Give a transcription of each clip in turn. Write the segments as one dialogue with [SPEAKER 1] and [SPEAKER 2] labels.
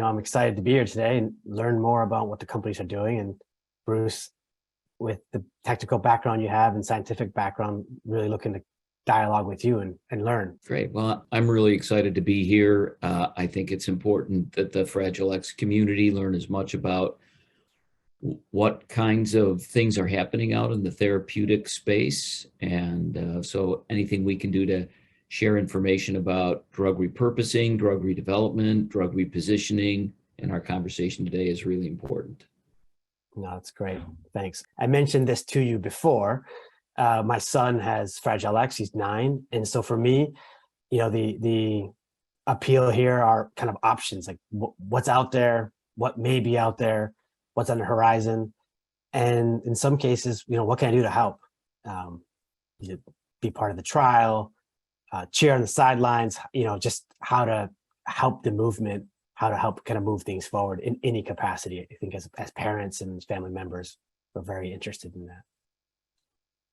[SPEAKER 1] I'm excited to be here today and learn more about what the companies are doing. And Bruce, with the technical background you have and scientific background, really looking to dialogue with you and learn.
[SPEAKER 2] Great. Well, I'm really excited to be here. I think it's important that the Fragile X community learn as much about what kinds of things are happening out in the therapeutic space. And so anything we can do to share information about drug repurposing, drug redevelopment, drug repositioning in our conversation today is really important.
[SPEAKER 1] No, that's great. Thanks. I mentioned this to you before. My son has Fragile X, he's 9. And so for me, the appeal here are kind of options, like what's out there, what may be out there, what's on the horizon. And in some cases, what can I do to help? Be part of the trial, cheer on the sidelines, just how to help the movement, how to help kind of move things forward in any capacity. I think as parents and family members, we're very interested in that.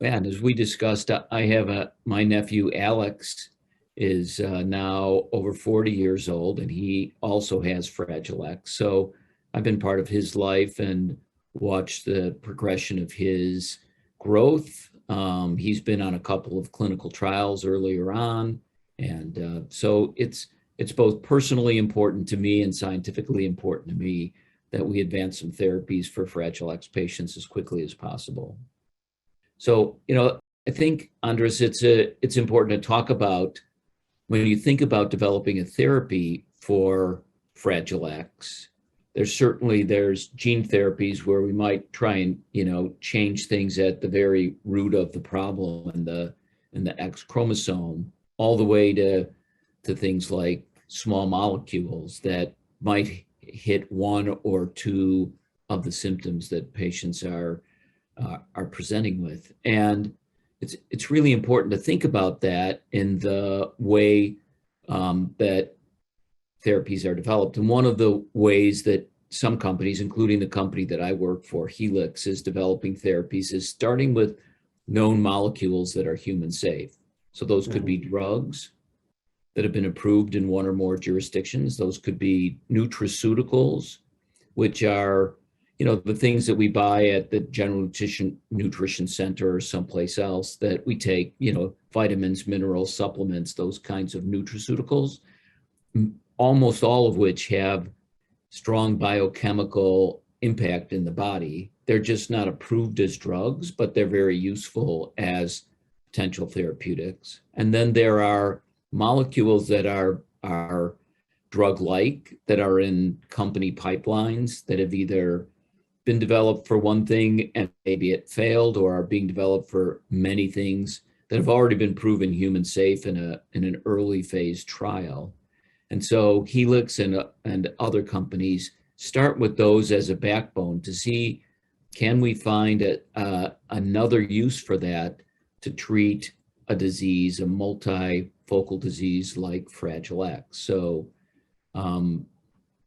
[SPEAKER 2] And as we discussed, I have my nephew, Alex, is now over 40 years old, and he also has Fragile X. So I've been part of his life and watched the progression of his growth. He's been on a couple of clinical trials earlier on. And so it's both personally important to me and scientifically important to me that we advance some therapies for Fragile X patients as quickly as possible. So, I think, Andres, it's important to talk about when you think about developing a therapy for Fragile X. There's gene therapies where we might try and, change things at the very root of the problem in the X chromosome, all the way to things like small molecules that might hit one or two of the symptoms that patients are presenting with. And it's really important to think about that in the way that therapies are developed. And one of the ways that some companies, including the company that I work for, Helix, is developing therapies is starting with known molecules that are human safe. So those could be drugs that have been approved in one or more jurisdictions. Those could be nutraceuticals, which are the things that we buy at the General Nutrition Center or someplace else that we take, vitamins, minerals, supplements, those kinds of nutraceuticals, almost all of which have strong biochemical impact in the body. They're just not approved as drugs, but they're very useful as potential therapeutics. And then there are molecules that are drug-like, that are in company pipelines, that have either been developed for one thing and maybe it failed, or are being developed for many things that have already been proven human safe in an early phase trial. And so Helix and other companies start with those as a backbone to see, can we find another use for that to treat a disease, a multifocal disease like Fragile X. So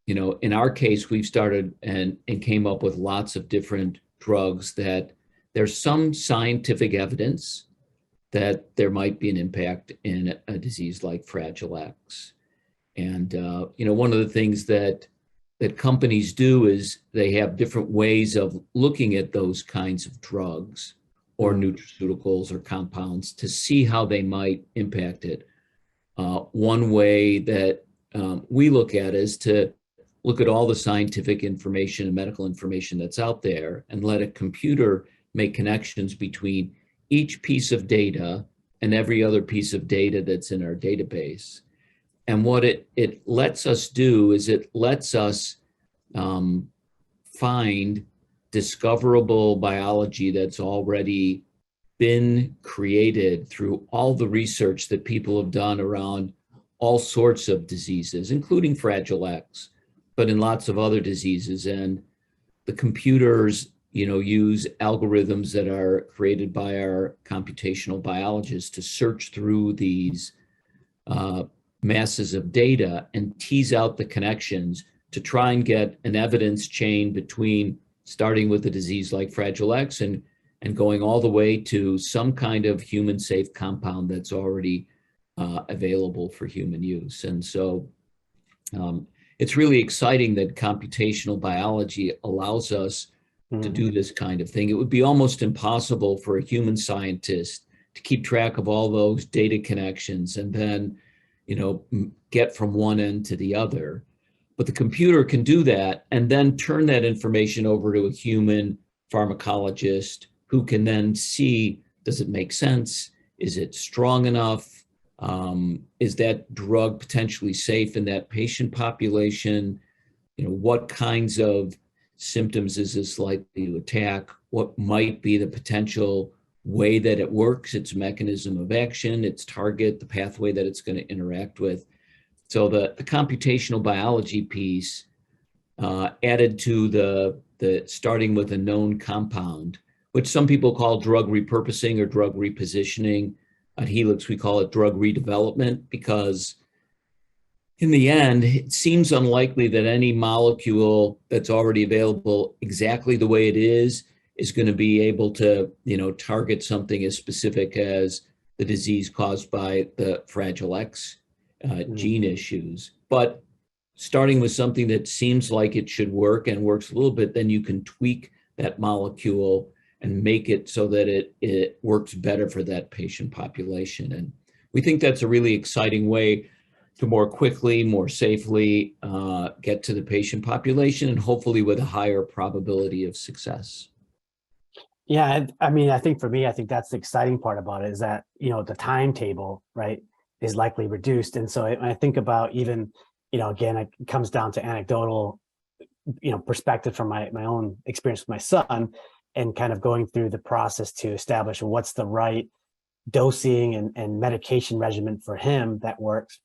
[SPEAKER 2] in our case, we've started and came up with lots of different drugs that there's some scientific evidence that there might be an impact in a disease like Fragile X. And, one of the things that companies do is they have different ways of looking at those kinds of drugs or nutraceuticals or compounds to see how they might impact it. One way that we look at is to look at all the scientific information and medical information that's out there and let a computer make connections between each piece of data and every other piece of data that's in our database. And what it lets us do is it lets us find discoverable biology that's already been created through all the research that people have done around all sorts of diseases, including Fragile X, but in lots of other diseases. And the computers, use algorithms that are created by our computational biologists to search through these masses of data and tease out the connections to try and get an evidence chain between starting with a disease like Fragile X and going all the way to some kind of human safe compound that's already available for human use. And so it's really exciting that computational biology allows us to do this kind of thing. It would be almost impossible for a human scientist to keep track of all those data connections and then, get from one end to the other. But the computer can do that and then turn that information over to a human pharmacologist who can then see, does it make sense? Is it strong enough? Is that drug potentially safe in that patient population? What kinds of symptoms is this likely to attack? What might be the potential way that it works, its mechanism of action, its target, the pathway that it's going to interact with. So the computational biology piece added to the starting with a known compound, which some people call drug repurposing or drug repositioning. At Helix, we call it drug redevelopment because in the end, it seems unlikely that any molecule that's already available exactly the way it is going to be able to, target something as specific as the disease caused by the Fragile X gene issues. But starting with something that seems like it should work and works a little bit, then you can tweak that molecule and make it so that it works better for that patient population. And we think that's a really exciting way to more quickly, more safely get to the patient population and hopefully with a higher probability of success.
[SPEAKER 1] Yeah, I mean, I think for me, I think that's the exciting part about it is that, the timetable, right, is likely reduced. And so I think about even, again, it comes down to anecdotal, perspective from my own experience with my son and kind of going through the process to establish what's the right dosing and medication regimen for him that works.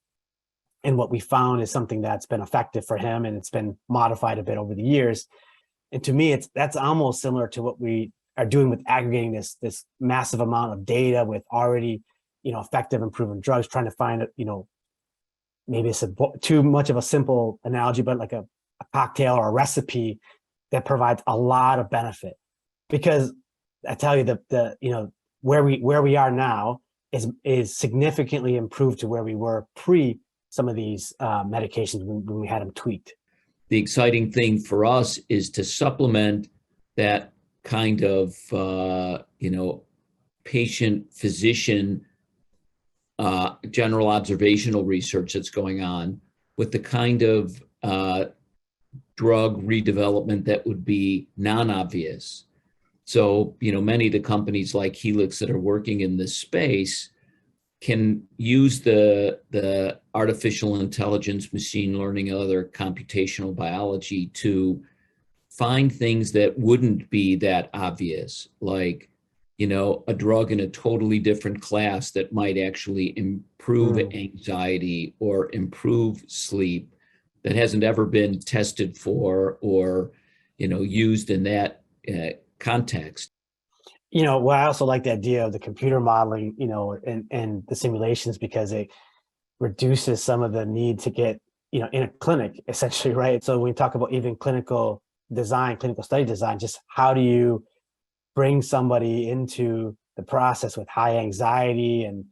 [SPEAKER 1] And what we found is something that's been effective for him and it's been modified a bit over the years. And to me, that's almost similar to what we are doing with aggregating this massive amount of data with already, effective and proven drugs, trying to find, maybe it's too much of a simple analogy, but like a cocktail or a recipe that provides a lot of benefit. Because I tell you where we are now is significantly improved to where we were pre some of these medications when we had them tweaked.
[SPEAKER 2] The exciting thing for us is to supplement that kind of, patient physician general observational research that's going on with the kind of drug redevelopment that would be non-obvious. So, many of the companies like Helix that are working in this space can use the artificial intelligence, machine learning, and other computational biology to find things that wouldn't be that obvious, like, a drug in a totally different class that might actually improve anxiety or improve sleep that hasn't ever been tested for or, used in that context.
[SPEAKER 1] Well, I also like the idea of the computer modeling, and the simulations because it reduces some of the need to get, in a clinic essentially, right? So when we talk about even clinical study design, just how do you bring somebody into the process with high anxiety and,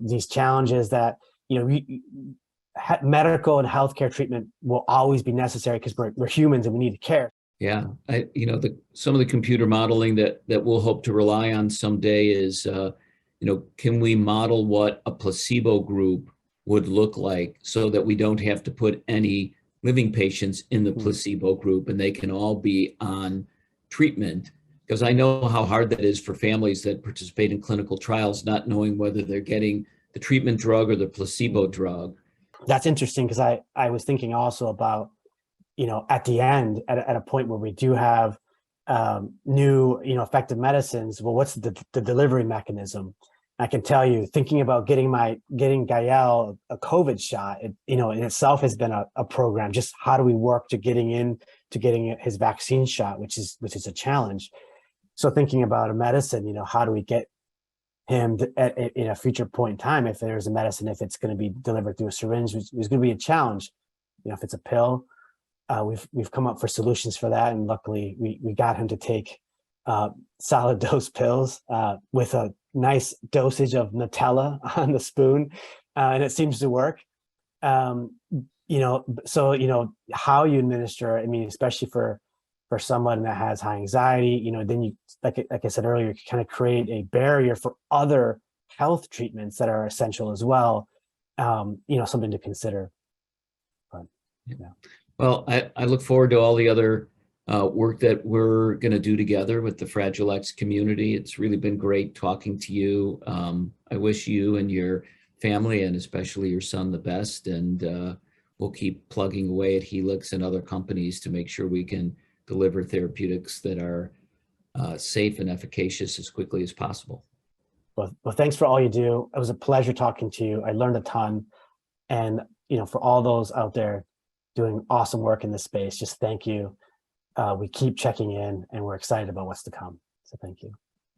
[SPEAKER 1] these challenges that, medical and healthcare treatment will always be necessary because we're humans and we need to care.
[SPEAKER 2] Yeah, some of the computer modeling that we'll hope to rely on someday is, can we model what a placebo group would look like so that we don't have to put any living patients in the placebo group and they can all be on treatment? Because I know how hard that is for families that participate in clinical trials, not knowing whether they're getting the treatment drug or the placebo drug.
[SPEAKER 1] That's interesting because I was thinking also about, at the end, at a point where we do have new, effective medicines, well, what's the delivery mechanism? I can tell you, thinking about getting Gael a COVID shot, in itself has been a program. Just how do we work to getting his vaccine shot, which is a challenge. So thinking about a medicine, how do we get him in a future point in time, if there's a medicine, if it's going to be delivered through a syringe, which is going to be a challenge. If it's a pill, we've come up for solutions for that, and luckily we got him to take solid dose pills with a nice dosage of Nutella on the spoon, and it seems to work. So how you administer, I mean, especially for someone that has high anxiety, then you, like I said earlier, you kind of create a barrier for other health treatments that are essential as well. Something to consider. But, yeah.
[SPEAKER 2] Well, I look forward to all the other work that we're going to do together with the Fragile X community. It's really been great talking to you. I wish you and your family, and especially your son, the best. And we'll keep plugging away at Helix and other companies to make sure we can deliver therapeutics that are safe and efficacious as quickly as possible.
[SPEAKER 1] Well, thanks for all you do. It was a pleasure talking to you. I learned a ton. And, for all those out there doing awesome work in this space, just thank you. We keep checking in and we're excited about what's to come. So thank you.